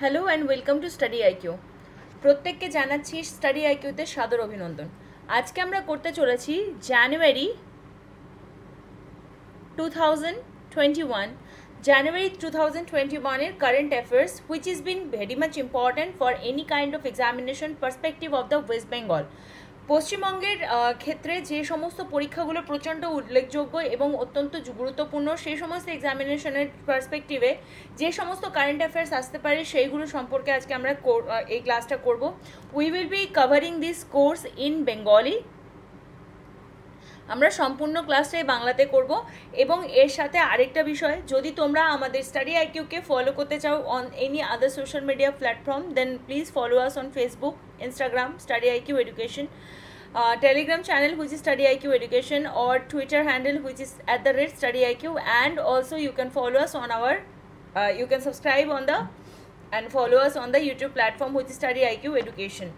Hello and welcome to study IQ. প্রত্যেককে জানাচ্ছি study আইকিউতে সাদর অভিনন্দন। আজকে আমরা করতে চলেছি জানুয়ারি 2021 এর current affairs which has been very much important for any kind of examination perspective of the West Bengal. পশ্চিমবঙ্গের ক্ষেত্রে যে সমস্ত পরীক্ষাগুলো প্রচণ্ড উল্লেখযোগ্য এবং অত্যন্ত গুরুত্বপূর্ণ, সেই সমস্ত এক্সামিনেশনের পার্সপেক্টিভে যে সমস্ত কারেন্ট অ্যাফেয়ার্স আসতে পারে সেইগুলো সম্পর্কে আজকে আমরা এই ক্লাসটা করব। We will be covering this course in Bengali. আমরা সম্পূর্ণ ক্লাসটাই বাংলাতে করব এবং এর সাথে আরেকটা বিষয়, যদি তোমরা আমাদের স্টাডি আইকিউকে ফলো করতে চাও on any other social media platform, then please follow us on Facebook, Instagram, Study IQ Education, Telegram channel which is Study IQ Education, or Twitter handle which is @Study IQ, and also you can follow us on our you can subscribe on the and follow us on the YouTube platform which is Study IQ Education.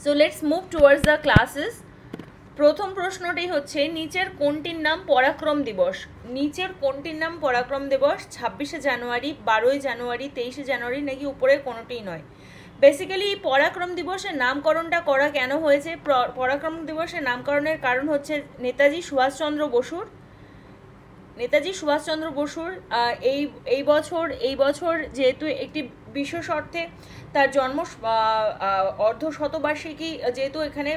So let's move towards the classes. প্রথম প্রশ্নটি হচ্ছে, নিচের কোনটির নাম পরাক্রম দিবস? নিচের কোনটির নাম পরাক্রম দিবস? 26শে জানুয়ারি, 12ই জানুয়ারি, 23শে জানুয়ারি, নাকি উপরের কোনোটিই নয়? বেসিক্যালি পরাক্রম দিবসের নামকরণটা করা কেন হয়েছে? পরাক্রম দিবসের নামকরণের কারণ হচ্ছে নেতাজি সুভাষচন্দ্র বসুর এই বছর যেহেতু একটি বিশেষ অর্থে তার জন্ম অর্ধশতবার্ষিকী যেহেতু এখানে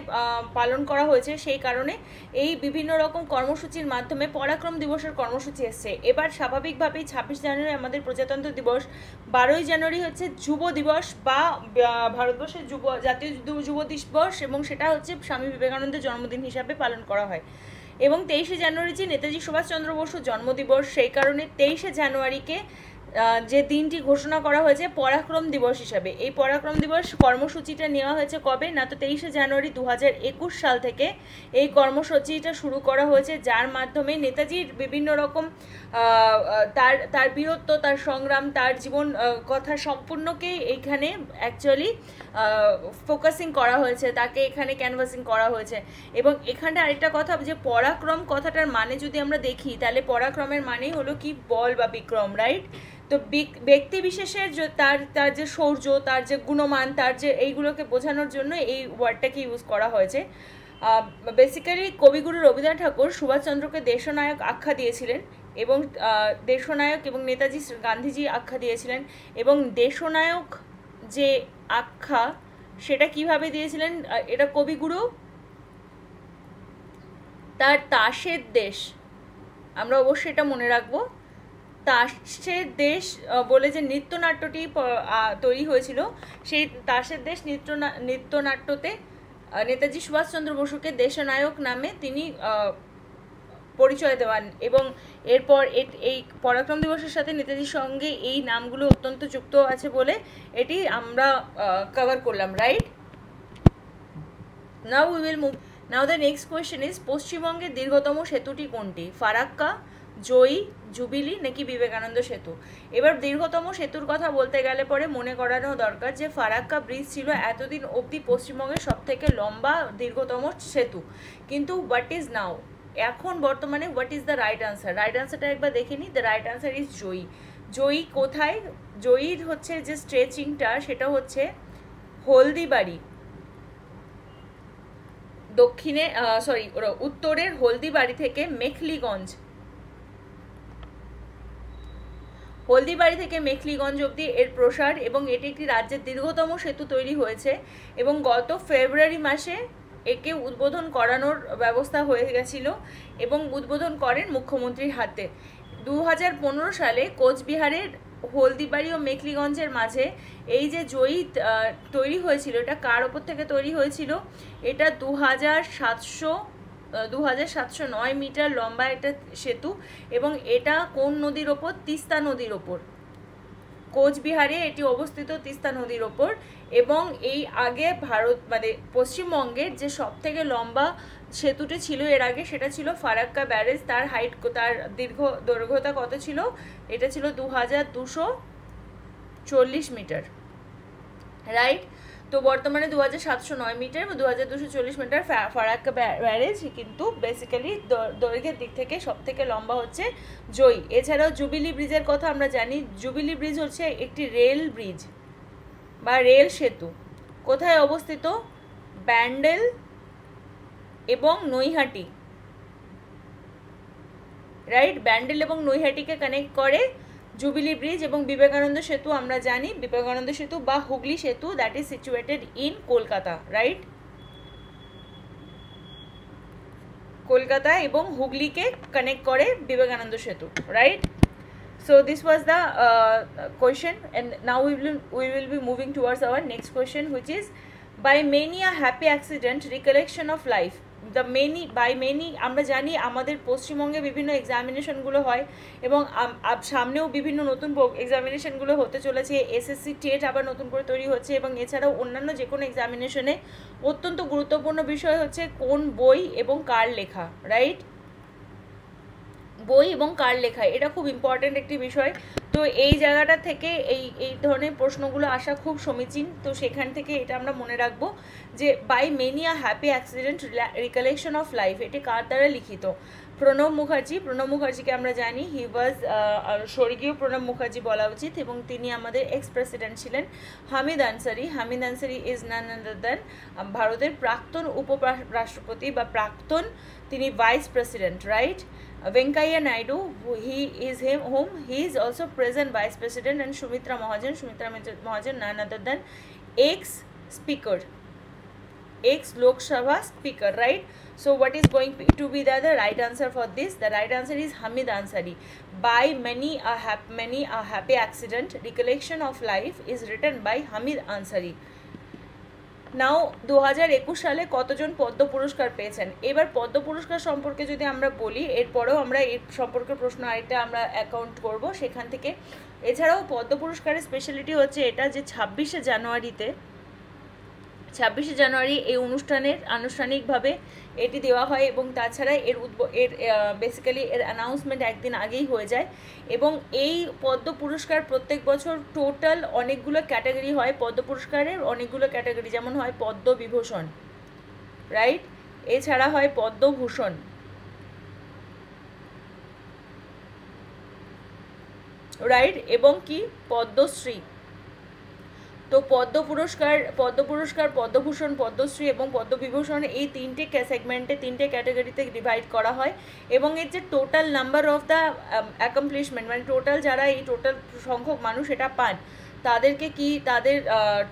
পালন করা হয়েছে, সেই কারণে এই বিভিন্ন রকম কর্মসূচির মাধ্যমে পরাক্রম দিবসের কর্মসূচি এসছে। এবার স্বাভাবিকভাবেই 26 জানুয়ারি আমাদের প্রজাতন্ত্র দিবস, 12ই জানুয়ারি হচ্ছে যুব দিবস বা ভারতবর্ষের জাতীয় যুব দিবস, এবং সেটা হচ্ছে স্বামী বিবেকানন্দের জন্মদিন হিসাবে পালন করা হয়। এবং 23শে জানুয়ারি যে নেতাজি সুভাষচন্দ্র বসুর জন্মদিবস, সেই কারণে 23শে জানুয়ারিকে যে দিনটি ঘোষণা করা হয়েছে পরাক্রম দিবস হিসাবে। এই পরাক্রম দিবস কর্মসূচিটা নেওয়া হয়েছে কবে? না তো 23শে জানুয়ারি 2021 সাল থেকে এই কর্মসূচিটা শুরু করা হয়েছে, যার মাধ্যমে নেতাজির বিভিন্ন রকম তার বীরত্ব, তার সংগ্রাম, তার জীবন কথা সম্পূর্ণকে এইখানে অ্যাকচুয়ালি ফোকাসিং করা হয়েছে, তাকে এখানে ক্যানভাসিং করা হয়েছে। এবং এখানটা আরেকটা কথা, যে পরাক্রম কথাটার মানে যদি আমরা দেখি, তাহলে পরাক্রমের মানেই হলো কি বল বা বিক্রম, রাইট? তো ব্যক্তি বিশেষের তার যে শৌর্য, তার যে গুণমান, তার যে এইগুলোকে বোঝানোর জন্য এই ওয়ার্ডটাকে ইউজ করা হয়েছে। বেসিক্যালি কবিগুরু রবীন্দ্রনাথ ঠাকুর সুভাষচন্দ্রকে দেশনায়ক আখ্যা দিয়েছিলেন, এবং দেশনায়ক এবং নেতাজি গান্ধীজি আখ্যা দিয়েছিলেন। এবং দেশনায়ক যে আখ্যা, সেটা কিভাবে দিয়েছিলেন? এটা কবিগুরু তার তাসের দেশ, আমরা অবশ্যই এটা মনে রাখবো, তাসের দেশ বলে যে নৃত্যনাট্যটি তৈরি হয়েছিল, সেই তাসের দেশ নৃত্যনাট্যতে নেতাজি সুভাষচন্দ্র বসুকে দেশনায়ক নামে তিনি পরিচয় দেওয়ান। এবং এরপর এই পরাক্রম দিবসের সাথে নেতাজির সঙ্গে এই নামগুলো অত্যন্ত যুক্ত আছে বলে এটি আমরা কভার করলাম, right? Now we will move. Now the next question is, পশ্চিমবঙ্গের দীর্ঘতম সেতুটি কোনটি? ফারাক্কা, জয়ী, জুবিলি, নাকি বিবেকানন্দ সেতু? এবার দীর্ঘতম সেতুর কথা বলতে গেলে পরে মনে করানো দরকার যে ফারাক্কা ব্রিজ ছিল এতদিন অবধি পশ্চিমবঙ্গের সবথেকে লম্বা দীর্ঘতম সেতু। কিন্তু হোয়াট ইজ নাও, এখন বর্তমানে what is the right answer? Right আনসারটা একবার দেখে নিই। দ্য রাইট আনসার ইজ জয়ী। জয়ী কোথায়? জয়ীর হচ্ছে যে স্ট্রেচিংটা, সেটা হচ্ছে হলদিবাড়ি, দক্ষিণে উত্তরের হলদিবাড়ি থেকে মেখলিগঞ্জ অবধি এর প্রসার, এবং এটি একটি রাজ্যের দীর্ঘতম সেতু তৈরি হয়েছে। এবং গত ফেব্রুয়ারি মাসে একে উদ্বোধন করানোর ব্যবস্থা হয়ে গেছিল, এবং উদ্বোধন করেন মুখ্যমন্ত্রীর হাতে। 2015 সালে কোচবিহারের হলদিবাড়ি ও মেখলিগঞ্জের মাঝে এই যে জয়ী তৈরি হয়েছিল, এটা কার ওপর থেকে তৈরি হয়েছিল? এটা 2709 মিটার লম্বা একটা সেতু, এবং এটা কোন নদীর ওপর? তিস্তা নদীর ওপর। কোচবিহারে এটি অবস্থিত তিস্তা নদীর ওপর। এবং এই আগে পশ্চিমবঙ্গের যে সব থেকে লম্বা সেতুটি ছিল এর আগে, সেটা ছিল ফারাক্কা ব্যারেজ। তার দৈর্ঘ্যতা কত ছিল? এটা ছিল 2240 মিটার, রাইট? তো বর্তমানে 2709 মিটার বা 2240 মিটার ফারাক্কা ব্যারেজ কিন্তু বেসিক্যালি দৈর্ঘ্যের দিক থেকে সব থেকে লম্বা হচ্ছে জয়ী। এছাড়াও জুবিলি ব্রিজের কথা আমরা জানি, জুবিলি ব্রিজ হচ্ছে একটি রেল ব্রিজ বা রেল সেতু। কোথায় অবস্থিত? ব্যান্ডেল এবং নৈহাটি, রাইট? ব্যান্ডেল এবং নৈহাটিকে কানেক্ট করে জুবিলি ব্রিজ। এবং বিবেকানন্দ সেতু আমরা জানি, বিবেকানন্দ সেতু বা হুগলি সেতু, that is situated in Kolkata, right? Kolkata এবং হুগলিকে কানেক্ট করে বিবেকানন্দ সেতু, right? So this was the question, and now we will be moving towards our next question, which is by many a happy accident recollection of life. The many, by many আমরা জানি আমাদের পশ্চিমবঙ্গে বিভিন্ন এক্সামিনেশনগুলো হয় এবং সামনেও বিভিন্ন নতুন এক্সামিনেশনগুলো হতে চলেছে। এসএসসি টেট আবার নতুন করে তৈরি হচ্ছে এবং এছাড়াও অন্যান্য যে কোনো এক্সামিনেশনে অত্যন্ত গুরুত্বপূর্ণ বিষয় হচ্ছে কোন বই এবং কার লেখা, রাইট? বই এবং কার লেখা, এটা খুব ইম্পর্ট্যান্ট একটি বিষয়। তো এই জায়গাটা থেকে এই ধরনের প্রশ্নগুলো আসা খুব সমীচীন। তো সেখান থেকে এটা আমরা মনে রাখবো যে by many a happy accident recollection of life, এটি কার দ্বারা লিখিত? প্রণব মুখার্জি। প্রণব মুখার্জিকে আমরা জানি হি ওয়াজ স্বর্গীয় প্রণব মুখার্জি বলা উচিত, এবং তিনি আমাদের এক্স প্রেসিডেন্ট ছিলেন। Hamid Ansari, Hamid Ansari is none other than ভারতের প্রাক্তন উপরাষ্ট্রপতি বা প্রাক্তন, তিনি vice president, right? Venkaiah Naidu, he is also present vice president, and Sumitra Mahajan, none other than ex-speaker, ex-Lok Sabha speaker, right? So what is going to be the right answer for this? The right answer is Hamid Ansari. By many a happy accident recollection of life is written by Hamid Ansari. নাও 2021 সালে কতজন পদ্ম পুরস্কার পেয়েছেন? এবার পদ্ম পুরস্কার সম্পর্কে যদি আমরা বলি, এরপরেও আমরা এর সম্পর্কে প্রশ্ন আরেকটা আমরা অ্যাকাউন্ট করব সেখান থেকে। এছাড়াও পদ্ম পুরস্কারের স্পেশালিটি হচ্ছে এটা যে 26শে জানুয়ারি এই অনুষ্ঠানের আনুষ্ঠানিকভাবে এটি দেওয়া হয়, এবং তাছাড়া এর বেসিক্যালি এর অ্যানাউন্সমেন্ট একদিন আগেই হয়ে যায়। এবং এই পদ্ম পুরস্কার প্রত্যেক বছর টোটাল অনেকগুলো ক্যাটাগরি হয়, পদ্ম পুরস্কারের অনেকগুলো ক্যাটাগরি, যেমন হয় পদ্মবিভূষণ, রাইট? এছাড়া হয় পদ্মভূষণ, রাইট? এবং কি পদ্মশ্রী। তো পদ্ম পুরস্কার, পদ্মভূষণ, পদ্মশ্রী এবং পদ্মবিভূষণ এই তিনটে সেগমেন্টে, তিনটে ক্যাটাগরিতে ডিভাইড করা হয়। এবং এর যে total number of the accomplishment, মানে টোটাল যারা এই টোটাল সংখ্যক মানুষ এটা পান, তাদেরকে কি তাদের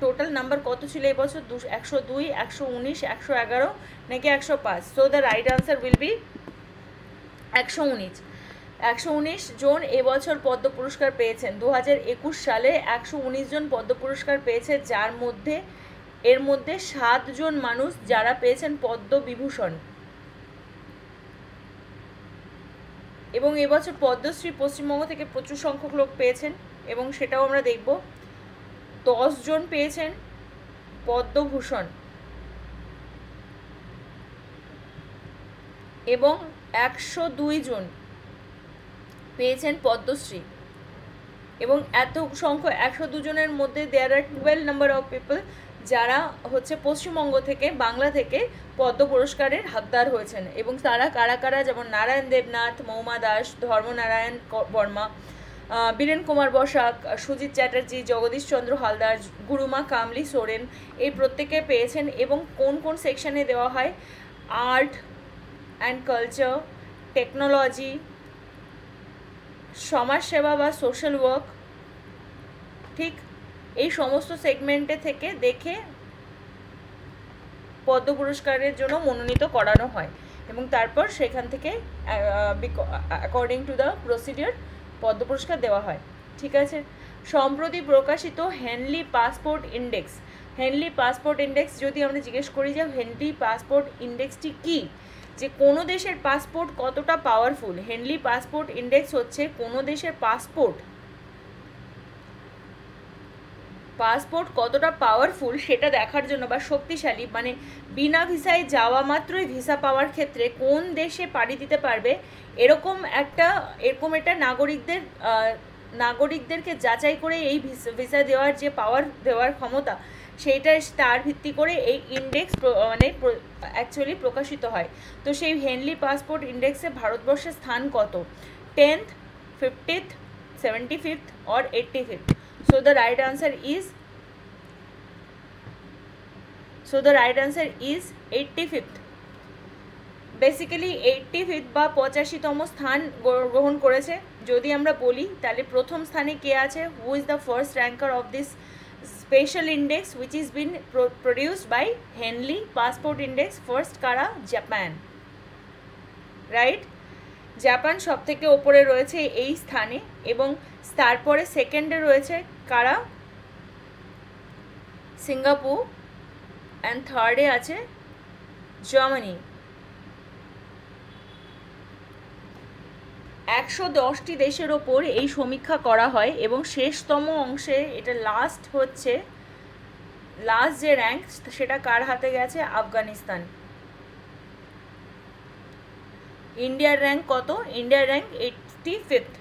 টোটাল নাম্বার কত ছিল এবছর? 102, 119, 111 নাকি 105? So the right answer will be 119। 119 জন এবছর পদ্ম পুরস্কার পেয়েছেন। 2021 সালে 119 জন পদ্ম পুরস্কার পেয়েছে, এর মধ্যে 7 জন মানুষ যারা পেয়েছেন পদ্মবিভূষণ। এবং এবছর পদ্মশ্রী পশ্চিমবঙ্গ থেকে প্রচুর সংখ্যক লোক পেয়েছেন, এবং সেটাও আমরা দেখব। 10 জন পেয়েছেন পদ্মভূষণ এবং 102 জন পেয়েছেন পদ্মশ্রী। এবং এত সংখ্যক 102 জনের মধ্যে দেয়ার আর 12 নাম্বার অফ পিপল যারা হচ্ছে পশ্চিমবঙ্গ থেকে, বাংলা থেকে পদ্ম পুরস্কারের হকদার হয়েছেন। এবং তারা কারা? যেমন নারায়ণ দেবনাথ, মৌমা দাস, ধর্মনারায়ণ বর্মা, বীরেন কুমার বসাক, সুজিত চ্যাটার্জি, জগদীশ চন্দ্র হালদার, গুরুমা কামলি সোরেন, এই প্রত্যেকে পেয়েছেন। এবং কোন কোন সেকশনে দেওয়া হয়? আর্ট অ্যান্ড কালচার, টেকনোলজি, সমাজসেবা বা সোশ্যাল ওয়ার্ক, ঠিক এই সমস্ত সেগমেন্টে থেকে দেখে পদ্ম পুরস্কারের জন্য মনোনীত করানো হয়, এবং তারপর সেখান থেকে অ্যাকর্ডিং টু দ্য প্রসিডিওর পদ্ম পুরস্কার দেওয়া হয়, ঠিক আছে? সম্প্রতি প্রকাশিত হেনলি পাসপোর্ট ইন্ডেক্স যদি আমরা জিজ্ঞেস করি যে হেনলি পাসপোর্ট ইন্ডেক্সটি কী, যে কোনো দেশের পাসপোর্ট কতটা পাওয়ারফুল, হেনলি পাসপোর্ট ইন্ডেক্স হচ্ছে কোনো দেশের পাসপোর্ট কতটা পাওয়ারফুল সেটা দেখার জন্য, বা শক্তিশালী, মানে বিনা ভিসায় যাওয়া মাত্রই ভিসা পাওয়ার ক্ষেত্রে কোন দেশে পাড়ি দিতে পারবে, এরকম একটা নাগরিকদেরকে যাচাই করে এই ভিসা দেওয়ার যে পাওয়ার দেওয়ার ক্ষমতা, সেইটার তার ভিত্তি করে এই ইন্ডেক্স মানে অ্যাকচুয়ালি প্রকাশিত হয়। তো সেই হেনলি পাসপোর্ট ইন্ডেক্সে ভারতবর্ষের স্থান কত? 10th, 50th, 75th or 85th? So the right answer is 85th. Basically 85th বা 85তম স্থান গ্রহণ করেছে। যদি আমরা বলি তাহলে প্রথম স্থানে কে আছে? Who is the first ranker of this special index which is been produced by Henley passport index? First কারা? Japan, right? জাপান সব থেকে ওপরে রয়েছে এই স্থানে, এবং তারপরে সেকেন্ডে রয়েছে কারা? সিঙ্গাপুর, অ্যান্ড থার্ডে আছে জার্মানি। 110টি দেশের ওপর এই সমীক্ষা করা হয়, এবং শেষতম অংশে এটা লাস্ট যে র্যাঙ্ক সেটা কার হাতে গেছে? আফগানিস্তান। ইন্ডিয়ার র্যাঙ্ক কত? ইন্ডিয়ার র্যাঙ্ক 85th,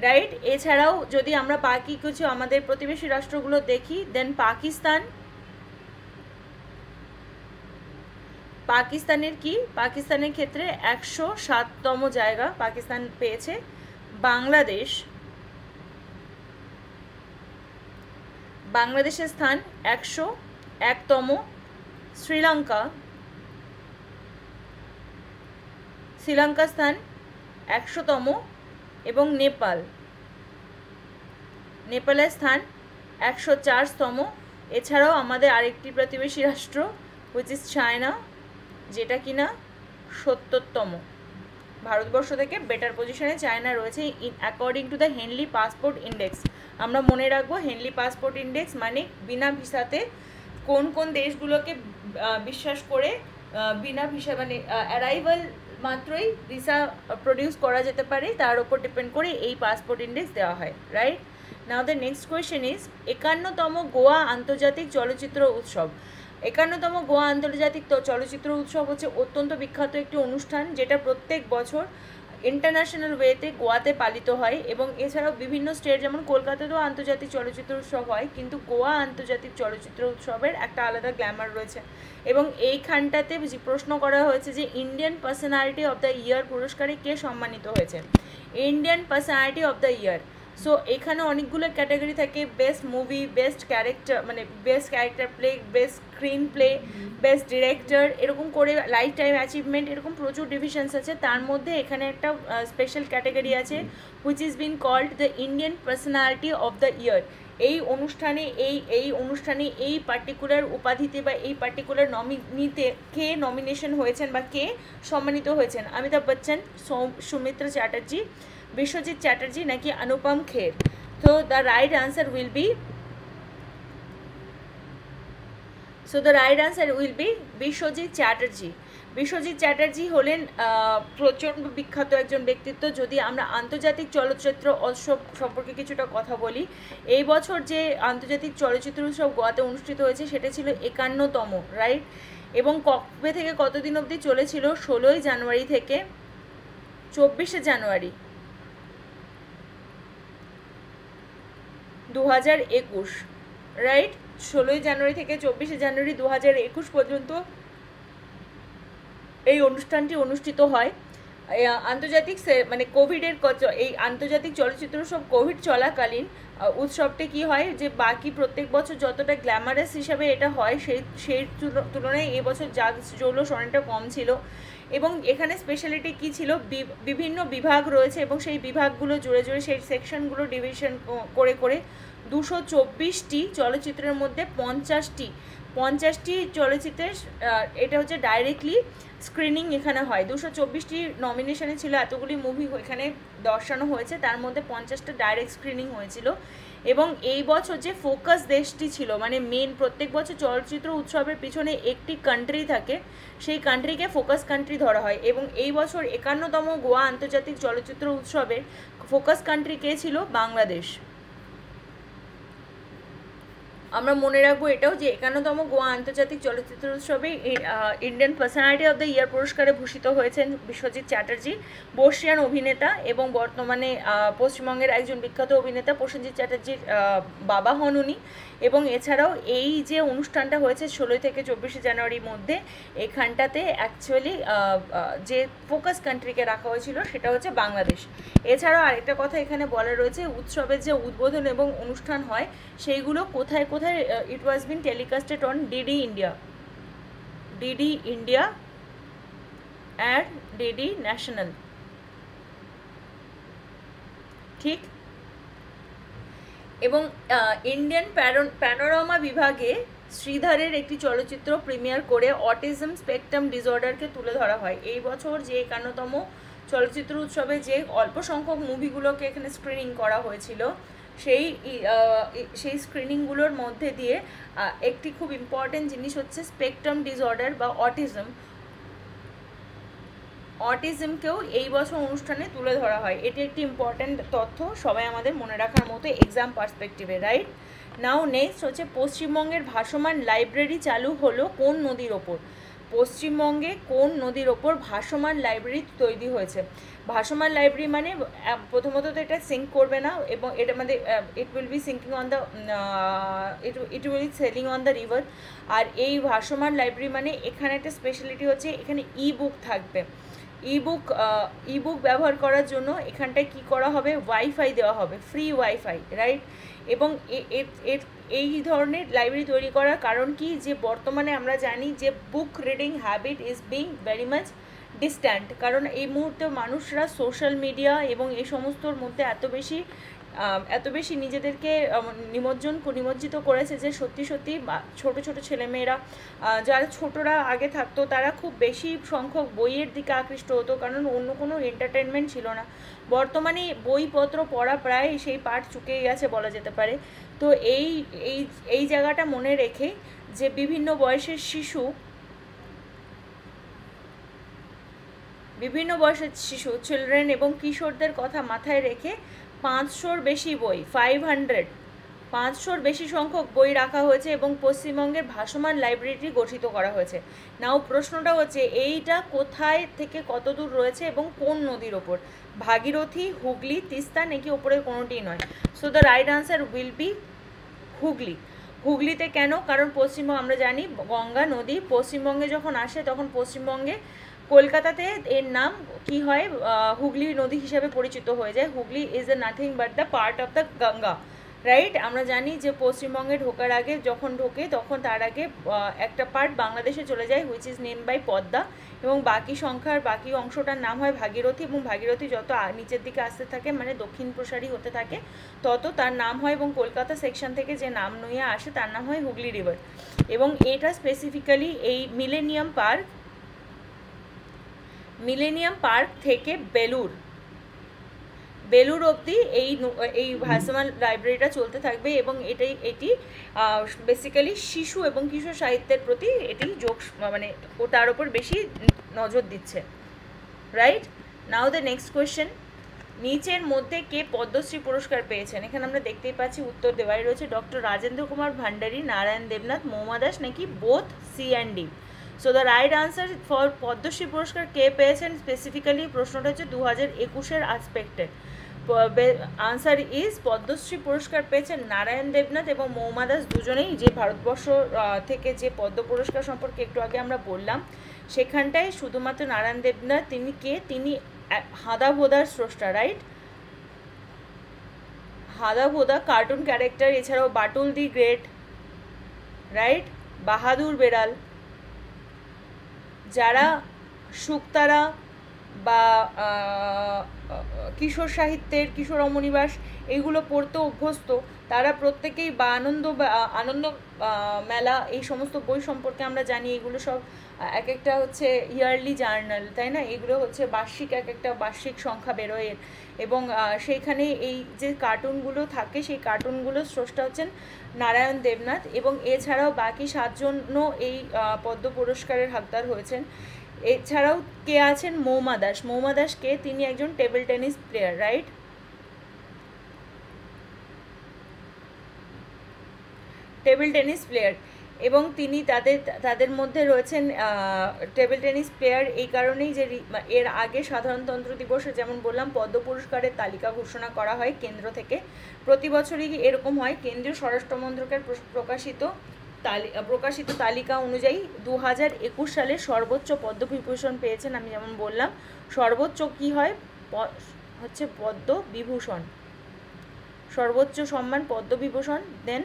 রাইট? এছাড়াও যদি আমরা বাকি কিছু আমাদের প্রতিবেশী রাষ্ট্রগুলো দেখি, দেন পাকিস্তানের কি? পাকিস্তানের ক্ষেত্রে 107তম জায়গা পাকিস্তান পেয়েছে। বাংলাদেশের স্থান 101তম। শ্রীলঙ্কার স্থান 100তম, এবং নেপালের স্থান 104তম। এছাড়াও আমাদের আরেকটি প্রতিবেশী রাষ্ট্র হুইচ ইজ চায়না, যেটা কিনা 70তম। ভারতবর্ষ থেকে বেটার পজিশনে চায়না রয়েছে according to the Henley passport index. আমরা মনে রাখবো হেনলি পাসপোর্ট ইন্ডেক্স মানে বিনা ভিসাতে কোন কোন দেশগুলোকে বিশ্বাস করে বিনা ভিসা মানে অ্যারাইভাল মাত্রই ভিসা প্রডিউস করা যেতে পারে, তার উপর ডিপেন্ড করে এই পাসপোর্ট ইন্ডেক্স দেওয়া হয়, right? Now the next question is 51তম গোয়া আন্তর্জাতিক চলচ্চিত্র উৎসব। 51তম গোয়া আন্তর্জাতিক চলচ্চিত্র উৎসব হচ্ছে অত্যন্ত বিখ্যাত একটি অনুষ্ঠান, যেটা প্রত্যেক বছর ইন্টারন্যাশনাল ওয়েতে গোয়াতে পালিত হয়, এবং এছাড়াও বিভিন্ন স্টেট যেমন কলকাতাতেও আন্তর্জাতিক চলচ্চিত্র উৎসব হয়, কিন্তু গোয়া আন্তর্জাতিক চলচ্চিত্র উৎসবের একটা আলাদা গ্ল্যামার রয়েছে। এবং এইখানটাতে প্রশ্ন করা হয়েছে যে ইন্ডিয়ান পার্সোনালিটি অফ দ্য ইয়ার পুরস্কারে কে সম্মানিত হয়েছে? Indian personality of the year. So এখানে অনেকগুলো ক্যাটাগরি থাকে, বেস্ট মুভি, বেস্ট ক্যারেক্টার মানে best character play, best screen play, best director, এরকম করে লাইফ টাইম অ্যাচিভমেন্ট, এরকম প্রচুর ডিভিশনস আছে। তার মধ্যে এখানে একটা স্পেশাল ক্যাটাগরি আছে which is been called the Indian personality of the year. এই অনুষ্ঠানে এই পার্টিকুলার উপাধিতে বা এই পার্টিকুলার নমিনিতে কে নমিনেশন হয়েছেন বা কে সম্মানিত হয়েছেন? অমিতাভ বচ্চন, সৌমিত্র চ্যাটার্জি, বিশ্বজিৎ চ্যাটার্জি নাকি অনুপম খের? তো the right answer will be Biswajit Chatterjee. Biswajit Chatterjee হলেন প্রচণ্ড বিখ্যাত একজন ব্যক্তিত্ব। যদি আমরা আন্তর্জাতিক চলচ্চিত্র উৎসব সম্পর্কে কিছুটা কথা বলি, এই বছর যে আন্তর্জাতিক চলচ্চিত্র উৎসব গোয়াতে অনুষ্ঠিত হয়েছে সেটা ছিল 51তম, রাইট? এবং কবে থেকে কতদিন অবধি চলেছিল? 16ই জানুয়ারি থেকে 24শে জানুয়ারি 2021, রাইট? 16ই জানুয়ারি থেকে 24শে জানুয়ারি 2021 পর্যন্ত এই অনুষ্ঠানটি অনুষ্ঠিত হয়। আন্তর্জাতিক মানে কোভিডের এই আন্তর্জাতিক চলচ্চিত্র উৎসব কোভিড চলাকালীন উৎসবটি কি হয় যে বাকি প্রত্যেক বছর যতটা গ্ল্যামারাস হিসাবে এটা হয় সেই তুলনায় এবছর জৌলুস অনেকটা কম ছিল। এবং এখানে স্পেশালিটি কি ছিল? বিভিন্ন বিভাগ রয়েছে, এবং সেই বিভাগগুলো জুড়ে সেই সেকশনগুলো ডিভিশন করে 224টি চলচ্চিত্রের মধ্যে 50টি চলচ্চিত্রের এটা হচ্ছে ডাইরেক্টলি স্ক্রিনিং এখানে হয়। 224টি নমিনেশনে ছিল, এতগুলি মুভি এখানে দর্শানো হয়েছে, তার মধ্যে 50টা ডাইরেক্ট স্ক্রিনিং হয়েছিল। এবং এই বছর যে ফোকাস দেশটি ছিল, মানে মেন প্রত্যেক বছর চলচ্চিত্র উৎসবের পিছনে একটি কান্ট্রি থাকে, সেই কান্ট্রিকে ফোকাস কান্ট্রি ধরা হয়। এবং এই বছর 51তম গোয়া আন্তর্জাতিক চলচ্চিত্র উৎসবের ফোকাস কান্ট্রি কে ছিল? বাংলাদেশ। আমরা মনে রাখবো এটাও যে 51তম গোয়া আন্তর্জাতিক চলচ্চিত্র উৎসবে ইন্ডিয়ান পার্সোনালিটি অফ দ্য ইয়ার পুরস্কারে ভূষিত হয়েছেন বিশ্বজিৎ চ্যাটার্জি, বর্ষিয়ান অভিনেতা এবং বর্তমানে পশ্চিমবঙ্গের একজন বিখ্যাত অভিনেতা প্রসেনজিৎ চ্যাটার্জির বাবা হন উনি। এবং এছাড়াও এই যে অনুষ্ঠানটা হয়েছে 16 থেকে 24 জানুয়ারির মধ্যে, এখানটাতে অ্যাকচুয়ালি যে ফোকাস কান্ট্রিকে রাখা হয়েছিল সেটা হচ্ছে বাংলাদেশ। এছাড়াও আরেকটা কথা এখানে বলা রয়েছে, উৎসবের যে উদ্বোধন এবং অনুষ্ঠান হয় সেইগুলো কোথায় কোথায় it was been telecasted on DD India and DD National, ঠিক। এবং ইন্ডিয়ান প্যানোরামা বিভাগে শ্রীধরের একটি চলচ্চিত্র প্রিমিয়ার করে অটিজম স্পেকট্রাম ডিসঅর্ডারকে তুলে ধরা হয়। এই বছর যে 51তম চলচ্চিত্র উৎসবে যে অল্প সংখ্যক মুভিগুলোকে এখানে স্ক্রিনিং করা হয়েছিল, সেই স্ক্রিনিংগুলোর মধ্যে দিয়ে একটি খুব ইম্পর্টেন্ট জিনিস হচ্ছে স্পেকট্রাম ডিসঅর্ডার বা অটিজমকেও এই বছর অনুষ্ঠানে তুলে ধরা হয়। এটি একটি ইম্পর্ট্যান্ট তথ্য, সবাই আমাদের মনে রাখার মতো এক্সাম পার্সপেক্টিভে, রাইট। নাও নেক্সট হচ্ছে পশ্চিমবঙ্গের ভাসমান লাইব্রেরি চালু হলো কোন নদীর ওপর? পশ্চিমবঙ্গে কোন নদীর ওপর ভাসমান লাইব্রেরি তৈরি হয়েছে? ভাসমান লাইব্রেরি মানে প্রথমত তো এটা সিঙ্ক করবে না, এবং এটা মানে it will be sinking on the it will selling on the river. আর এই ভাসমান লাইব্রেরি মানে এখানে একটা স্পেশালিটি হচ্ছে এখানে ই বুক থাকবে। ই বুক ব্যবহার করার জন্য এখানটায় কি করা হবে, ওয়াইফাই দেওয়া হবে, ফ্রি ওয়াইফাই, রাইট। এবং এই ধরনের লাইব্রেরি তৈরি করার কারণ কি, যে বর্তমানে আমরা জানি যে book reading habit is being very much distant, কারণ এই মুহূর্তে মানুষরা সোশ্যাল মিডিয়া এবং এই সমস্তর মধ্যে এত বেশি নিজেদেরকে নিমজ্জিত করেছে যে সত্যি ছোট ছোট ছেলেমেয়েরা, যারা ছোটরা আগে থাকতো, তারা খুব বেশি সংখ্যক বইয়ের দিকে আকৃষ্ট হতো, কারণ অন্য কোনো এন্টারটেনমেন্ট ছিল না। বর্তমানে বইপত্র পড়া প্রায় সেই পাঠ চুকেই গেছে বলা যেতে পারে। তো এই জায়গাটা মনে রেখে যে বিভিন্ন বয়সের শিশু চিলড্রেন এবং কিশোরদের কথা মাথায় রেখে 500-র বেশি বই, 500-র বেশি সংখ্যক বই রাখা হয়েছে এবং পশ্চিমবঙ্গের ভাসমান লাইব্রেরিটি গঠিত করা হয়েছে। নাও প্রশ্নটা হচ্ছে এইটা কোথায় থেকে কত দূর রয়েছে এবং কোন নদীর ওপর? ভাগীরথী, হুগলি, তিস্তা, নাকি ওপরে কোনোটি নয়? So the right answer will be হুগলিতে। কেন? কারণ আমরা জানি গঙ্গা নদী পশ্চিমবঙ্গে যখন আসে তখন পশ্চিমবঙ্গে কলকাতাতে এর নাম কি হয়, হুগলি নদী হিসাবে পরিচিত হয়ে যায়। Hooghly is a nothing but the part of the Ganga, right. আমরা জানি যে পশ্চিমবঙ্গে ঢোকার আগে যখন ঢোকে তখন তার আগে একটা পার্ট বাংলাদেশে চলে যায়, which is name by Padma, এবং বাকি অংশটার নাম হয় ভাগীরথী। এবং ভাগীরথী যত নিচের দিকে আসতে থাকে, মানে দক্ষিণ প্রসারী হতে থাকে, তত তার নাম হয়, এবং কলকাতা সেকশন থেকে যে নাম নিয়ে আসে তার নাম হয় হুগলি রিভার। এবং এটা স্পেসিফিক্যালি এই মিলেনিয়াম পার্ক থেকে বেলুর অবধি এই ভাসমান লাইব্রেরিটা চলতে থাকবে, এবং এটি বেসিক্যালি শিশু এবং কিশোর সাহিত্যের প্রতি এটি মানে তার উপর বেশি নজর দিচ্ছে, right. Now the next question, নিচের মধ্যে কে পদ্মশ্রী পুরস্কার পেয়েছেন? এখানে আমরা দেখতেই পাচ্ছি উত্তর দেওয়াই রয়েছে, ডক্টর রাজেন্দ্র কুমার ভান্ডারী, নারায়ণ দেবনাথ, মৌমা দাস, নাকি both C and D. So the right answer for Padmashri পুরস্কার কে পেয়েছেন, স্পেসিফিক্যালি প্রশ্নটা হচ্ছে 2021-এর আসপেক্টে। আনসার ইজ পদ্মশ্রী পুরস্কার পেয়েছেন নারায়ণ দেবনাথ এবং মৌমা দাস দুজনেই। যে ভারতবর্ষ থেকে যে পদ্ম পুরস্কার সম্পর্কে একটু আগে আমরা বললাম, সেখানটায় শুধুমাত্র নারায়ণ দেবনাথ তিনি হাদা ভোদার স্রষ্টা, রাইট। হাদা ভোদা কার্টুন ক্যারেক্টার, এছাড়াও বাটুল দি গ্রেট, রাইট, বাহাদুর বেড়াল, যারা শুকতারা বা কিশোর সাহিত্যের কিশোর অমনিবাস এইগুলো পড়তে অভ্যস্ত, তারা প্রত্যেকেই বা আনন্দ মেলা এই সমস্ত বই সম্পর্কে আমরা জানি। এগুলো সব এক একটা হচ্ছে ইয়ারলি জার্নাল, তাই না? এগুলো হচ্ছে এক একটা বার্ষিক সংখ্যা বেরোয়, এবং সেইখানে এই যে কার্টুনগুলো থাকে সেই কার্টুনগুলোর স্রষ্টা হচ্ছেন নারায়ণ দেবনাথ। এবং এছাড়াও বাকি 7 জনও এই পদ্ম পুরস্কারের হকদার হয়েছেন। এছাড়াও কে আছেন? মৌমা দাস কে? তিনি একজন table tennis player, right. Table tennis player, এবং তিনি তাদের মধ্যে রয়েছেন টেবিল টেনিস প্লেয়ার এই কারণেই যে এর আগে সাধারণতন্ত্র দিবসে যেমন বললাম পদ্ম পুরস্কারের তালিকা ঘোষণা করা হয় কেন্দ্র থেকে, প্রতি বছরই এরকম হয়। কেন্দ্রীয় স্বরাষ্ট্র মন্ত্রকের প্রকাশিত তালিকা অনুযায়ী 2021 সালে সর্বোচ্চ পদ্মবিভূষণ পেয়েছেন, আমি যেমন বললাম সর্বোচ্চ কি হয় হচ্ছে পদ্মবিভূষণ, সর্বোচ্চ সম্মান পদ্মবিভূষণ, দেন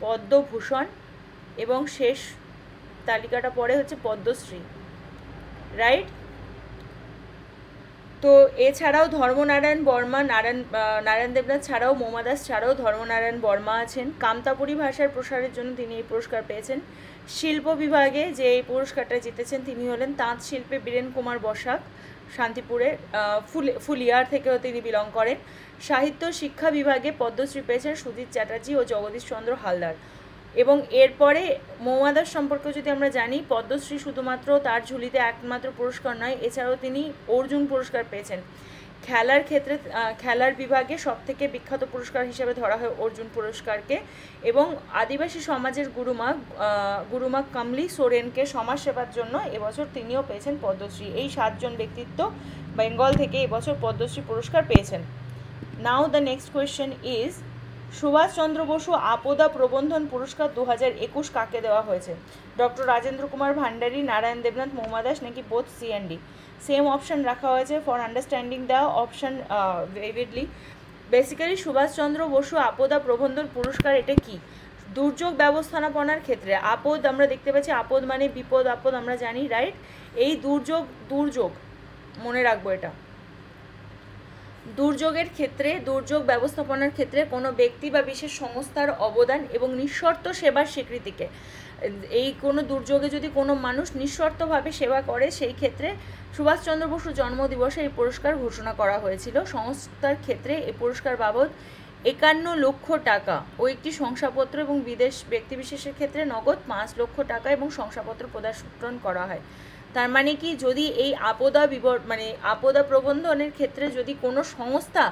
পদ্মভূষণ, এবং শেষ তালিকাটা পরে হচ্ছে পদ্মশ্রী, রাইট। তো এছাড়াও ধর্মনারায়ণ বর্মা, নারায়ণ দেবনাথ ছাড়াও, মোমা দাস ছাড়াও ধর্মনারায়ণ বর্মা আছেন। কামতাপুরী ভাষার প্রসারের জন্য তিনি এই পুরস্কার পেয়েছেন। শিল্প বিভাগে যে এই পুরস্কারটা জিতেছেন তিনি হলেন তাঁত শিল্পে বীরেন কুমার বসাক, শান্তিপুরের ফুলিয়ার থেকেও তিনি বিলং করেন। সাহিত্য শিক্ষা বিভাগে পদ্মশ্রী পেয়েছেন সুজিত চ্যাটার্জি ও জগদীশ চন্দ্র হালদার। এবং এরপরে মৌমা দাস সম্পর্কে যদি আমরা জানি, পদ্মশ্রী শুধুমাত্র তার ঝুলিতে একমাত্র পুরস্কার নয়, এছাড়াও তিনি অর্জুন পুরস্কার পেয়েছেন। খেলার ক্ষেত্রে খেলার বিভাগে সবথেকে বিখ্যাত পুরস্কার হিসেবে ধরা হয় অর্জুন পুরস্কারকে, এবং আদিবাসী সমাজের গুরুমা কমলি সোরেনকে সমাজসেবার জন্য এবছর তিনিও পেয়েছেন পদ্মশ্রী। এই 7 জন ব্যক্তিত্ব বেঙ্গল থেকে এবছর পদ্মশ্রী পুরস্কার পেয়েছেন। Now the next question is, Subhash Chandra Bose Aapda Prabandhan Puraskar 2021 কাকে দেওয়া হয়েছে? ডক্টর রাজেন্দ্র কুমার ভান্ডারী, নারায়ণ দেবনাথ, মৌমা দাস, নাকি both C and D? Same option রাখা হয়েছে for understanding the option vividly. Basically Subhash Chandra Bose Aapda Prabandhan Puraskar এটা কি? দুর্যোগ ব্যবস্থাপনার ক্ষেত্রে, আপদ আমরা দেখতে পাচ্ছি, আপদ মানে বিপদ আপদ আমরা জানি, রাইট। এই দুর্যোগ মনে রাখবো, এটা দুর্যোগের ক্ষেত্রে, দুর্যোগ ব্যবস্থাপনার ক্ষেত্রে কোনো ব্যক্তি বা বিশেষ সংস্থার অবদান এবং নিঃশর্ত সেবার স্বীকৃতিকে, এই কোনো দুর্যোগে যদি কোনো মানুষ নিঃশর্তভাবে সেবা করে সেই ক্ষেত্রে সুভাষচন্দ্র বসু জন্মদিবসে এই পুরস্কার ঘোষণা করা হয়েছিল। সংস্থার ক্ষেত্রে এই পুরস্কার বাবদ 51 লক্ষ টাকা ও একটি শংসাপত্র, এবং বিদেশ ব্যক্তিবিশেষের ক্ষেত্রে নগদ 5 লক্ষ টাকা এবং শংসাপত্র প্রদান করা হয়। তার মানে কি, যদি এই আপদা প্রবন্ধনের ক্ষেত্রে যদি কোনো সংস্থা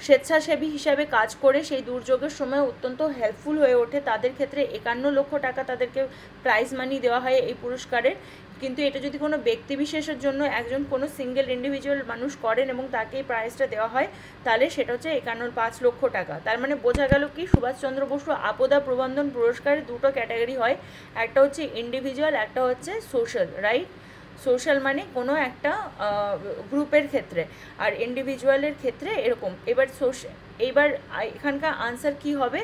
স্বেচ্ছাসেবী হিসাবে কাজ করে সেই দুর্যোগের সময় অত্যন্ত হেল্পফুল হয়ে ওঠে, তাদের ক্ষেত্রে 51 লক্ষ টাকা তাদেরকে প্রাইজ মানি দেওয়া হয় এই পুরস্কারের। কিন্তু এটা যদি কোনো ব্যক্তিবিশেষের জন্য একজন কোনো সিঙ্গেল ইন্ডিভিজুয়াল মানুষ করেন এবং তাকে এই প্রাইজটা দেওয়া হয়, তাহলে সেটা হচ্ছে 5 লক্ষ টাকা। তার মানে বোঝা গেল কি, সুভাষচন্দ্র বসু আপদা প্রবন্ধন পুরস্কারে 2টো ক্যাটাগরি হয়, একটা হচ্ছে ইন্ডিভিজুয়াল, একটা হচ্ছে সোশ্যাল, রাইট। সোশ্যাল মানে কোনো একটা গ্রুপের ক্ষেত্রে, আর ইন্ডিভিজুয়ালের ক্ষেত্রে এরকম। এবার এখানকার আনসার কি হবে?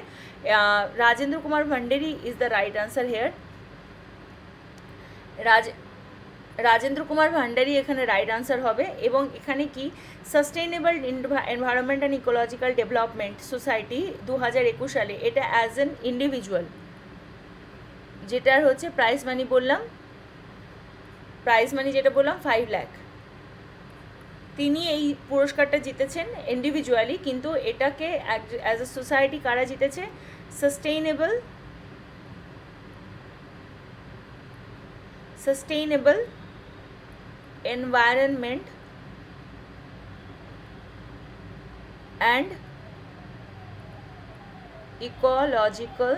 Rajendra Kumar Bhandari is the right answer here. Rajendra Kumar Bhandari এখানে রাইট আনসার হবে। এবং এখানে কি, sustainable environment and ecological development society 2021 সালে, এটা অ্যাজ অ্যান ইন্ডিভিজুয়াল, যেটার হচ্ছে প্রাইজ মানি বললাম, প্রাইজ মানি যেটা বললাম 5 লাখ, তিনি এই পুরস্কারটা জিতেছেন ইন্ডিভিজুয়ালি, কিন্তু এটাকে অ্যাজ এ সোসাইটি কারা জিতেছে? Sustainable environment and ecological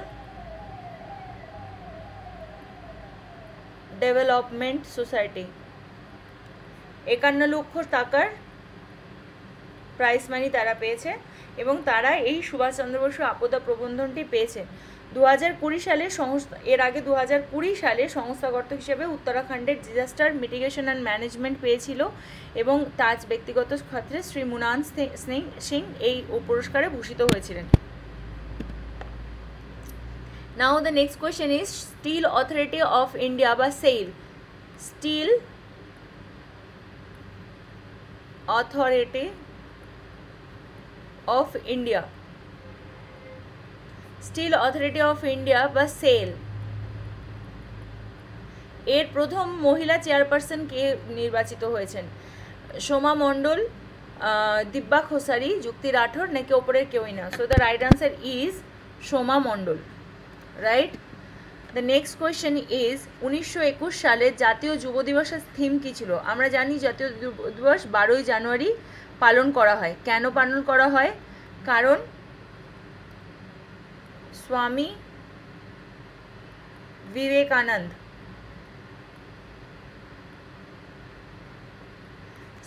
development society. 51 লক্ষ টাকার প্রাইজ মানি তারা পেয়েছে, এবং তারা এই সুভাষচন্দ্র বসু আপদা প্রবন্ধনটি পেয়েছে। 2020 সালে এর আগে 2020 সালে সংস্থাগত হিসেবে উত্তরাখণ্ডের ডিজাস্টার মিটিগেশন অ্যান্ড ম্যানেজমেন্ট পেয়েছিল, এবং তাজ ব্যক্তিগত ক্ষেত্রে শ্রী মুনান সিং এই পুরস্কারে ভূষিত হয়েছিলেন। Now the next question is, Steel Authority of India বা SAIL, Steel Authority of India, Steel Authority of India বা SAIL এর প্রথম মহিলা চেয়ারপারসন কে নির্বাচিত হয়েছেন? সোমা মণ্ডল, দিব্যা খোসারি, যুক্তি রাঠোর, নাকি ওপরের কেউই না? So the right answer is Soma Mondal, right. The next question is, 1921 সালে জাতীয় যুব দিবসের থিম কী ছিল? আমরা জানি জাতীয় যুব দিবস 12ই জানুয়ারি পালন করা হয়। কেন পালন করা হয়? কারণ স্বামী বিবেকানন্দ।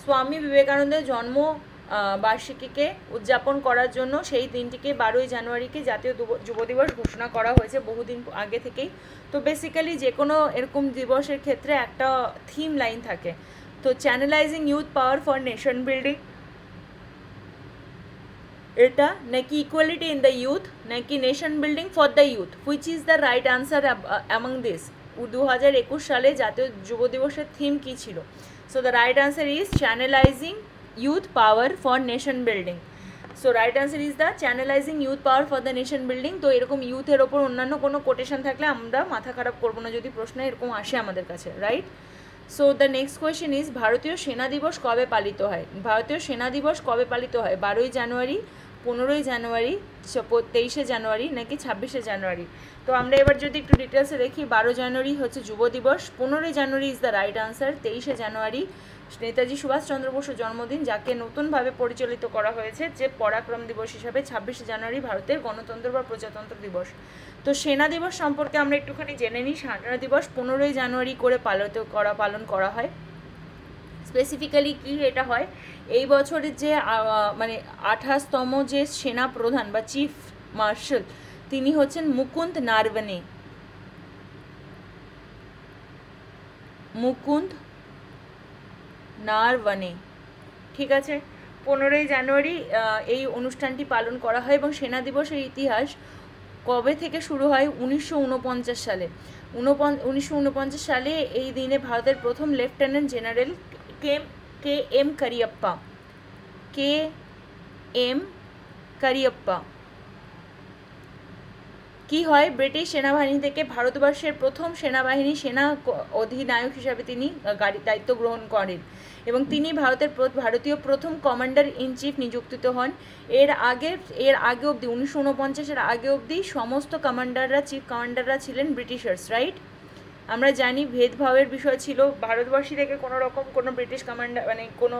স্বামী বিবেকানন্দের জন্ম বার্ষিকীকে উদযাপন করার জন্য সেই দিনটিকে 12ই জানুয়ারিকে জাতীয় যুব দিবস ঘোষণা করা হয়েছে বহুদিন আগে থেকেই। তো বেসিক্যালি যে কোনো এরকম দিবসের ক্ষেত্রে একটা থিম লাইন থাকে। তো channelising youth power for nation building, এটা নাকি ইকুয়ালিটি ইন দ্য ইউথ, নাকি nation building for the youth, which is the right answer among this? 2021 সালে জাতীয় যুব দিবসের থিম কী ছিল? So the right answer is channelising youth power for nation building. So right answer is the channelizing youth power for the nation building. তো এরকম ইউথের ওপর অন্যান্য কোনো কোটেশন থাকলে আমরা মাথা খারাপ করবো না যদি প্রশ্ন এরকম আসে আমাদের কাছে, right? So the next question is ভারতীয় সেনা দিবস কবে পালিত হয়? ভারতীয় সেনা দিবস কবে পালিত হয়? 12ই জানুয়ারি, 15ই জানুয়ারি, 23শে জানুয়ারি নাকি 26শে জানুয়ারি? তো আমরা এবার যদি একটু ডিটেলসে দেখি, 12 জানুয়ারি হচ্ছে যুব দিবস, 15ই January is the right answer, 23শে জানুয়ারি নেতাজি সুভাষচন্দ্র বসুর জন্মদিন, যাকে নতুনভাবে পরিচালিত করা হয়েছে যে পরাক্রম দিবস হিসাবে, 26শে জানুয়ারি ভারতের গণতন্ত্র বা প্রজাতন্ত্র দিবস। তো সেনা দিবস সম্পর্কে আমরা একটুখানি জেনে নিই। সেনা দিবস 15ই জানুয়ারি করে পালন করা হয়। স্পেসিফিক্যালি কি এটা হয়, এই বছরের যে মানে 28তম যে সেনা প্রধান বা চিফ মার্শাল তিনি হচ্ছেন মুকুন্দ নারভানে। মুকুন্দ নারভানে, ঠিক আছে। 15ই জানুয়ারি এই অনুষ্ঠানটি পালন করা হয় এবং সেনা দিবসের ইতিহাস কবে থেকে শুরু হয়? 1949 সালে। 1949 সালে এই দিনে ভারতের প্রথম lieutenant general K M Cariappa কি হয়, ব্রিটিশ সেনাবাহিনী থেকে ভারতবর্ষের প্রথম সেনাবাহিনী সেনা অধিনায়ক হিসাবে তিনি দায়িত্ব গ্রহণ করেন এবং তিনি ভারতীয় প্রথম কমান্ডার ইন চিফ নিযুক্ত হন। এর আগে অবধি 1949-এর আগে অবধি সমস্ত চিফ কমান্ডাররা ছিলেন ব্রিটিশার্স, রাইট? আমরা জানি ভেদভাবের বিষয় ছিল, ভারতবর্ষী থেকে কোনো ব্রিটিশ কমান্ডার মানে কোনো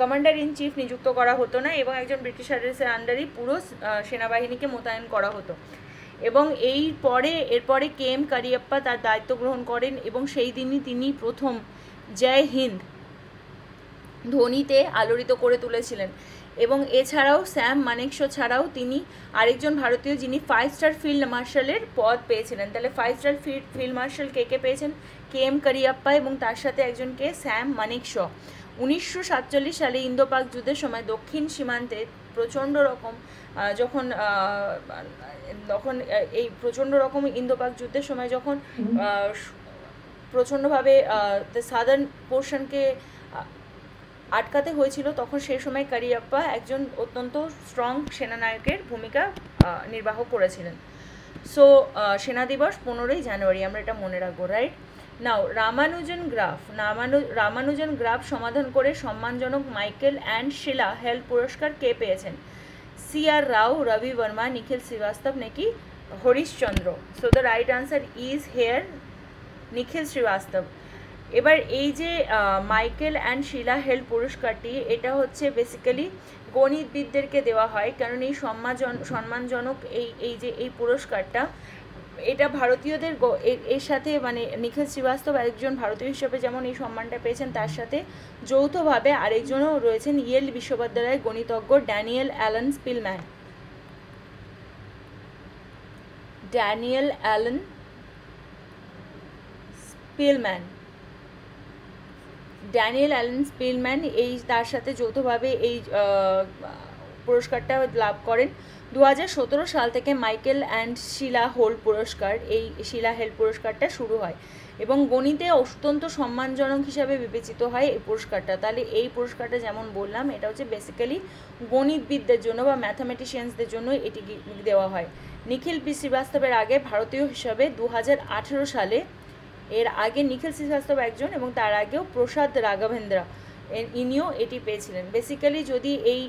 কমান্ডার ইন চিফ নিযুক্ত করা হতো না এবং একজন ব্রিটিশার্সের আন্ডারেই পুরো সেনাবাহিনীকে মোতায়েন করা হতো। এবং এরপরে কে এম কারিয়াপ্পা তার দায়িত্ব গ্রহণ করেন এবং সেই দিনই তিনি প্রথম জয় হিন্দ ধ্বনিতে আলোড়িত করে তুলেছিলেন। এবং এছাড়াও স্যাম মানেকশ ছাড়াও তিনি আরেকজন ভারতীয় যিনি 5 স্টার ফিল্ড মার্শালের পদ পেয়েছিলেন। তাহলে 5 স্টার ফিল্ড মার্শাল কে পেয়েছেন? কে এম কারিয়াপ্পা এবং তার সাথে একজনকে স্যাম মানেকশ। 1947 সালে ইন্দো পাক যুদ্ধের সময় দক্ষিণ সীমান্তে প্রচণ্ড রকম এই প্রচণ্ড রকম ইন্দো পাক যুদ্ধের সময় যখন প্রচণ্ডভাবে সাদার্ন পোর্শনকে আটকাতে হয়েছিল, তখন সেই সময় কারিয়াপ্পা একজন অত্যন্ত স্ট্রং সেনানায়কের ভূমিকা নির্বাহ করেছিলেন। সো সেনা দিবস 15ই জানুয়ারি, আমরা এটা মনে রাখবো, রাইট? নাও রামানুজন গ্রাফ সমাধান করে সম্মানজনক মাইকেল অ্যান্ড শিলা হেল্প পুরস্কার কে পেয়েছেন? CR রাও, রবি বর্মা, নিখিল শ্রীবাস্তব নাকি Harishchandra? So the right answer is here Nikhil Srivastava. এবার এই যে মাইকেল অ্যান্ড শিলা হেল্প পুরস্কারটি, এটা হচ্ছে বেসিক্যালি গণিতবিদদেরকে দেওয়া হয়, কারণ এই সম্মানজনক এই পুরস্কারটা এটা ভারতীয়দের এর সাথে মানে নিখিল শ্রীবাস্তব একজন ভারতীয় হিসেবে যেমন এই সম্মানটা পেয়েছেন, তার সাথে যৌথভাবে আরেকজনও রয়েছেন ইয়েল বিশ্ববিদ্যালয়ের গণিতজ্ঞ Daniel Alan Szpilman. Daniel Alan Szpilman তার সাথে যৌথভাবে এই পুরস্কারটা লাভ করেন। 2017 সাল থেকে মাইকেল অ্যান্ড শিলা হেল্প পুরস্কারটা শুরু হয় এবং গণিতে অত্যন্ত সম্মানজনক হিসাবে বিবেচিত হয় এই পুরস্কারটা। তাহলে এই পুরস্কারটা যেমন বললাম, এটা হচ্ছে বেসিক্যালি গণিতবিদদের জন্য বা ম্যাথামেটিশিয়ানসদের জন্য এটি দেওয়া হয়। নিখিল শ্রীবাস্তবের আগে ভারতীয় হিসাবে 2018 সালে, এর আগে নিখিল শ্রীবাস্তব একজন এবং তার আগেও প্রসাদ রাঘবেন্দ্রা ইনিও এটি পেয়েছিলেন। বেসিক্যালি যদি এই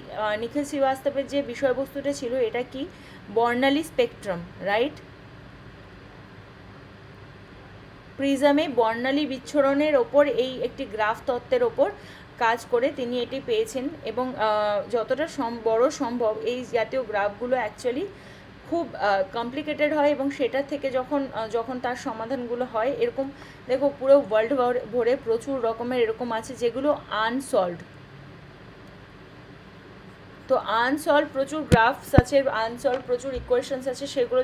নিখিল শ্রীবাস্তবের যে বিষয়বস্তুটা ছিল, এটা কি বর্ণালী স্পেকট্রাম, রাইট? প্রিজমে বর্ণালী বিচ্ছুরণের ওপর এই একটি গ্রাফ তত্ত্বের ওপর কাজ করে তিনি এটি পেয়েছেন এবং যতটা বড় সম্ভব এই জাতীয় গ্রাফগুলো অ্যাকচুয়ালি খুব কমপ্লিকেটেড হয়, এবং সেটা থেকে যখন তার সমাধানগুলো হয়, এরকম দেখো পুরো ওয়ার্ল্ড ভরে প্রচুর রকমের এরকম আছে যেগুলো আনসলভড। তো আনসলভ প্রচুর গ্রাফস আছে, আনসলভ প্রচুর ইকুয়েশনস আছে, সেইগুলো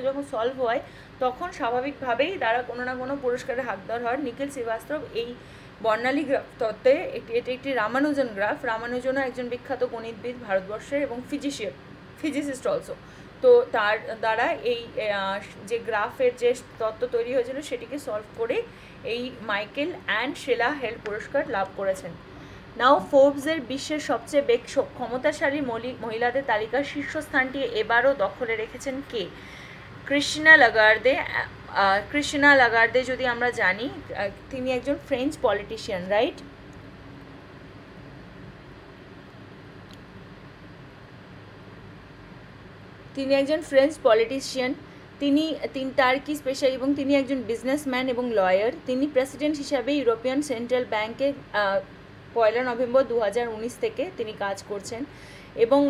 যখন সলভ হয় তখন স্বাভাবিকভাবেই তারা কোনো না কোনো পুরস্কারের হাকদার হয়। নিখিল শ্রীবাস্তব এই বর্ণালী গ্রাফ তত্ত্বে এটি একটি রামানুজন গ্রাফ। রামানুজনও একজন বিখ্যাত গণিতবিদ ভারতবর্ষের এবং ফিজিসিস্ট অলসো। তো তার দ্বারা এই যে গ্রাফের যে তত্ত্ব তৈরি হয়েছিল সেটিকে সলভ করে এই মাইকেল অ্যান্ড শেলা হেল পুরস্কার লাভ করেছেন। নাও ফোর্বসের বিশ্বের সবচেয়ে ক্ষমতাশালী মহিলাদের তালিকার শীর্ষস্থানটি এবারও দখলে রেখেছেন কে? ক্রিস্টিনা লাগার্দে যদি আমরা জানি, তিনি একজন ফ্রেঞ্চ পলিটিশিয়ান, রাইট? তিনি একজন ফ্রেঞ্চ পলিটিশিয়ান। তার কি স্পেশাল, এবং তিনি একজন বিজনেসম্যান এবং লয়ার। তিনি প্রেসিডেন্ট হিসাবে ইউরোপিয়ান সেন্ট্রাল ব্যাংকে 1 নভেম্বর 2019 থেকে তিনি কাজ করছেন, এবং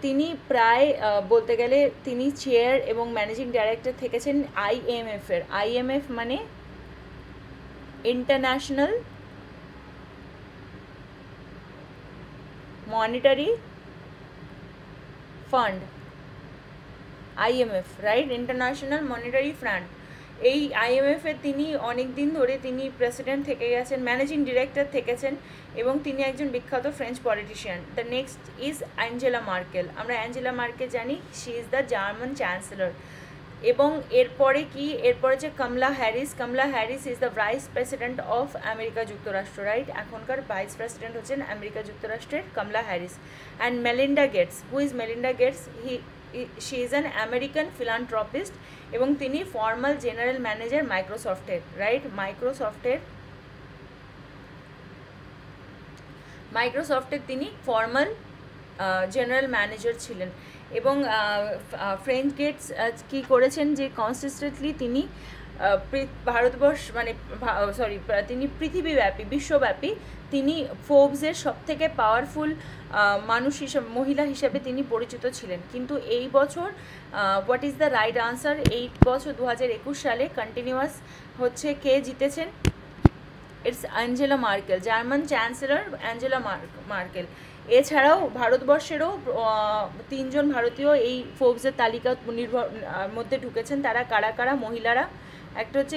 তিনি প্রায় বলতে গেলে তিনি চেয়ার এবং ম্যানেজিং ডাইরেক্টর থেকেছেন IMF-এর। IMF মানে international monetary fund, IMF, right? International monetary fund. এই IMF-এর তিনি অনেক দিন ধরে তিনি প্রেসিডেন্ট থেকে গেছেন, ম্যানেজিং ডিরেক্টর থেকেছেন, এবং তিনি একজন বিখ্যাত French politician. The next is Angela Merkel. আমরা অ্যাঞ্জেলা মার্কেল জানি, she is the German chancellor. এবং এরপরে যে Kamala Harris is the vice president of America যুক্তরাষ্ট্র, রাইট? এখনকার ভাইস প্রেসিডেন্ট হচ্ছেন আমেরিকা যুক্তরাষ্ট্রের Kamala Harris. And Melinda Gates, who is Melinda Gates? She is an American philanthropist, এবং তিনি ফর্মাল জেনারেল ম্যানেজার মাইক্রোসফটের, রাইট? মাইক্রোসফটের তিনি ফর্মাল জেনারেল ম্যানেজার ছিলেন। এবং ফ্রেঞ্চ গেটস কী করেছেন যে কনসিস্টেন্টলি তিনি ভারতবর্ষ তিনি বিশ্বব্যাপী তিনি ফোর্বসের সবথেকে পাওয়ারফুল মহিলা হিসেবে তিনি পরিচিত ছিলেন। কিন্তু এই বছর what is the right answer? এই বছর 2021 সালে কন্টিনিউয়াস হচ্ছে কে জিতেছেন? It's Angela Merkel, German chancellor Angela Merkel. এছাড়াও ভারতবর্ষেরও 3 জন ভারতীয় এই ফোর্বসের তালিকা মধ্যে ঢুকেছেন। তারা কারা মহিলারা? একটা হচ্ছে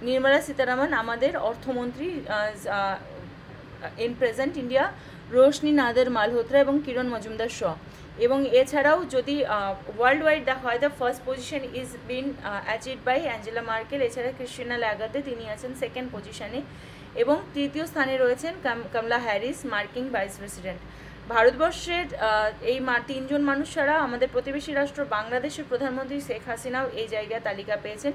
নির্মলা সীতারামন, আমাদের অর্থমন্ত্রী in present India, Roshni Nader Malhotra এবং কিরণ মজুমদার শ। এবং এছাড়াও যদি ওয়ার্ল্ড ওয়াইড দেখা হয়, the first position is been achieved by Angela Merkel. এছাড়া ক্রিস্টিনা লাগার্দে, তিনি আছেন 2nd পজিশনে, এবং 3য় স্থানে রয়েছেন কমলা হ্যারিস, মার্কিন ভাইস প্রেসিডেন্ট। ভারতবর্ষের এই 3 জন মানুষ ছাড়া আমাদের প্রতিবেশী রাষ্ট্র বাংলাদেশের প্রধানমন্ত্রী শেখ হাসিনাও এই জায়গায় তালিকা পেয়েছেন।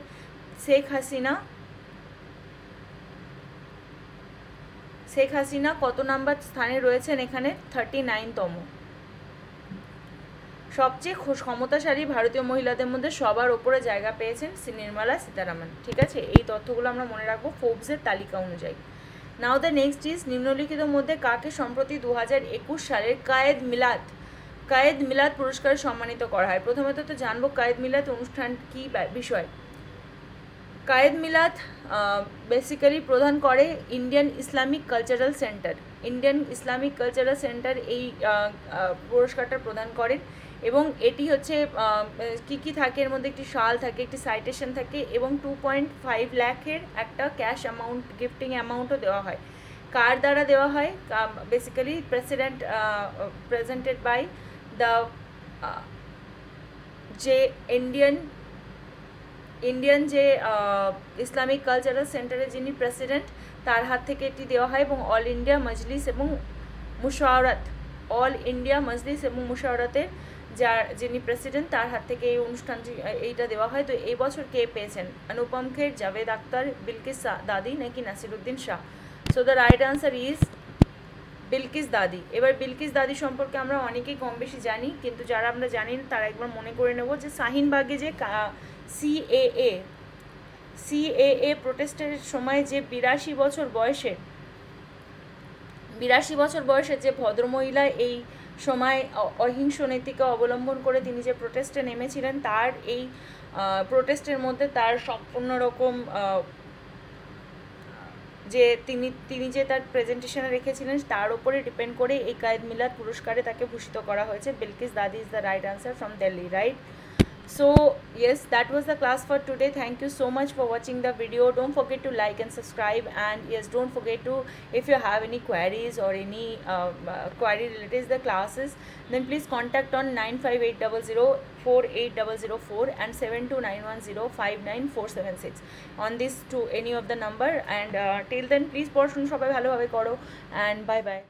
শেখ হাসিনা কত নাম্বার স্থানে রয়েছেন? এখানে 39তম। সবচেয়ে ক্ষমতাশালী ভারতীয় মহিলাদের মধ্যে সবার ওপরে জায়গা পেয়েছেন নির্মলা সীতারামন। ঠিক আছে, এই তথ্যগুলো আমরা মনে রাখবো ফোর্বসের তালিকা অনুযায়ী। নাও দ্য নেক্সট ইজ, নিম্নলিখিত মধ্যে কাকে সম্প্রতি 2021 সালের কায়েদ মিলাদ পুরস্কারে সম্মানিত করা হয়? প্রথমত তো জানবো কায়েদ মিলাদ অনুষ্ঠান কি বিষয়। কায়েদ মিলাদ বেসিক্যালি প্রদান করে ইন্ডিয়ান ইসলামিক কালচারাল সেন্টার এই পুরস্কারটা প্রদান করেন, এবং এটি হচ্ছে কি থাকে এর মধ্যে? একটি শাল থাকে, একটি সাইটেশন থাকে, এবং 2.5 লাখের একটা ক্যাশ অ্যামাউন্ট, গিফটিং অ্যামাউন্টও দেওয়া হয়। কার দ্বারা দেওয়া হয়? বেসিক্যালি প্রেজেন্টেড বাই দ্য যে ইন্ডিয়ান যে ইসলামিক কালচারাল সেন্টারের যিনি প্রেসিডেন্ট, তার হাত থেকে এটি দেওয়া হয়, এবং অল ইন্ডিয়া মজলিস এবং মুশাওয়ারাতের যিনি প্রেসিডেন্ট, তার হাত থেকে এই অনুষ্ঠানটি এইটা দেওয়া হয়। তো এই বছর কে পেয়েছেন? অনুপম খের, জাভেদ আখতার, বিলকিস দাদি নাকি Naseeruddin Shah? So the right answer is Bilkis Dadi. এবার বিলকিস দাদি সম্পর্কে আমরা অনেকেই কম বেশি জানি, কিন্তু যারা আমরা জানি না তারা একবার মনে করে নেব যে শাহিনবাগে যে সিএএ প্রোটেস্টের সময় যে 82 বছর বয়সের যে ভদ্রমহিলা এই সময় অহিংস নীতিকে অবলম্বন করে তিনি যে প্রোটেস্টে নেমেছিলেন, তার এই প্রোটেস্টের মধ্যে তার সম্পূর্ণ রকম যে তিনি যে তার প্রেজেন্টেশনে রেখেছিলেন তার উপরে ডিপেন্ড করে এই কায়েদ মিলাদ পুরস্কারে তাকে ভূষিত করা হয়েছে। বিলকিস দাদি is the right answer from Delhi, right? So yes, that was the class for today. Thank you so much for watching the video. Don't forget to like and subscribe, and yes, don't forget to, if you have any queries or any query related to the classes, then please contact on 9580048004 and 7291059476 on this to any of the number. And till then please পড়াশোনা সবাই ভালোভাবে করো, and bye bye.